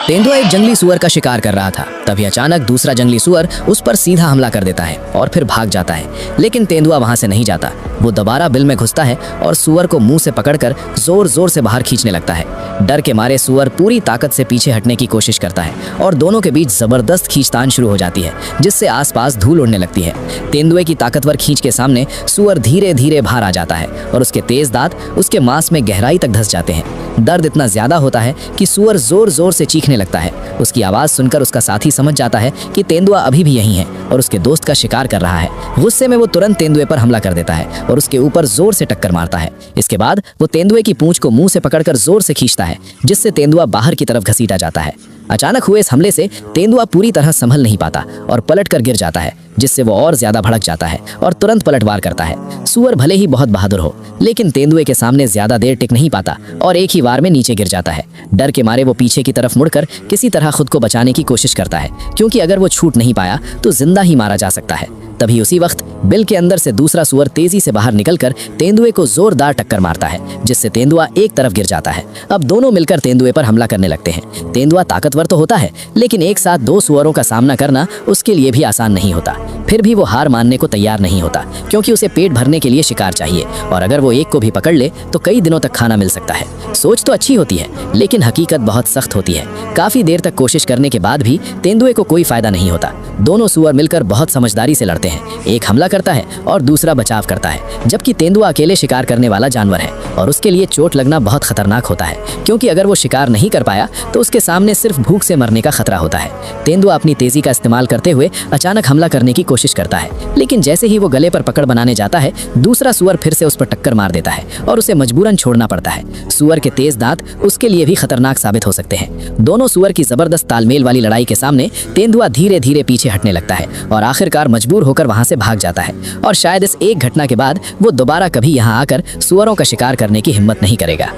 तेंदुआ एक जंगली सुअर का शिकार कर रहा था। तभी अचानक दूसरा जंगली सुअर उस पर सीधा हमला कर देता है और फिर भाग जाता है। लेकिन तेंदुआ वहां से नहीं जाता। वो दोबारा बिल में घुसता है और सुअर को मुंह से पकड़कर जोर जोर से बाहर खींचने लगता है। डर के मारे सुअर पूरी ताकत से पीछे हटने की कोशिश करता है और दोनों के बीच जबरदस्त खींचतान शुरू हो जाती है, जिससे आसपास धूल उड़ने लगती है। तेंदुए की ताकतवर खींच के सामने सुअर धीरे धीरे बाहर आ जाता है और उसके तेज दांत उसके मांस में गहराई तक धंस जाते हैं। दर्द इतना ज्यादा होता है कि सुअर जोर जोर से चीखने लगता है। उसकी आवाज सुनकर उसका साथी समझ जाता है कि तेंदुआ अभी भी यहीं है और उसके दोस्त का शिकार कर रहा है। गुस्से में वो तुरंत तेंदुए पर हमला कर देता है और उसके ऊपर जोर से टक्कर मारता है। इसके बाद वो तेंदुए की पूंछ को मुंह से पकड़कर जोर से खींचता है, जिससे तेंदुआ बाहर की तरफ घसीटा जाता है। अचानक हुए इस हमले से तेंदुआ पूरी तरह संभल नहीं पाता और पलट कर गिर जाता है, जिससे वो और ज्यादा भड़क जाता है और तुरंत पलटवार करता है। सुअर भले ही बहुत बहादुर हो, लेकिन तेंदुए के सामने ज्यादा देर टिक नहीं पाता और एक ही वार में नीचे गिर जाता है। डर के मारे वो पीछे की तरफ मुड़कर किसी तरह खुद को बचाने की कोशिश करता है, क्योंकि अगर वो छूट नहीं पाया तो जिंदा ही मारा जा सकता है। तभी उसी वक्त बिल के अंदर से दूसरा सुअर तेजी से बाहर निकलकर तेंदुए को जोरदार टक्कर मारता है, जिससे तेंदुआ एक तरफ गिर जाता है। अब दोनों मिलकर तेंदुए पर हमला करने लगते हैं। तेंदुआ ताकतवर तो होता है, लेकिन एक साथ दो सुअरों का सामना करना उसके लिए भी आसान नहीं होता। फिर भी वो हार मानने को तैयार नहीं होता, क्योंकि उसे पेट भरने के लिए शिकार चाहिए और अगर वो एक को भी पकड़ ले तो कई दिनों तक खाना मिल सकता है। सोच तो अच्छी होती है, लेकिन हकीकत बहुत सख्त होती है। काफी देर तक कोशिश करने के बाद भी तेंदुए को कोई फायदा नहीं होता। दोनों सुअर मिलकर बहुत समझदारी से लड़ते हैं। एक हमला करता है और दूसरा बचाव करता है, जबकि तेंदुआ अकेले शिकार करने वाला जानवर है और उसके लिए चोट लगना बहुत खतरनाक होता है, क्योंकि अगर वो शिकार नहीं कर पाया तो उसके सामने सिर्फ भूख से मरने का खतरा होता है। तेंदुआ अपनी तेजी का इस्तेमाल करते हुए अचानक हमला करने की कोशिश करता है, लेकिन जैसे ही वो गले पर पकड़ बनाने जाता है, दूसरा सुअर फिर से उस पर टक्कर मार देता है और उसे मजबूरन छोड़ना पड़ता है। सुअर के तेज दांत उसके लिए भी खतरनाक साबित हो सकते हैं। दोनों सुअर की जबरदस्त तालमेल वाली लड़ाई के सामने तेंदुआ धीरे धीरे पीछे हटने लगता है और आखिरकार मजबूर होकर वहां से भाग जाता है। और शायद इस एक घटना के बाद वो दोबारा कभी यहाँ आकर सुअरों का शिकार करने की हिम्मत नहीं करेगा।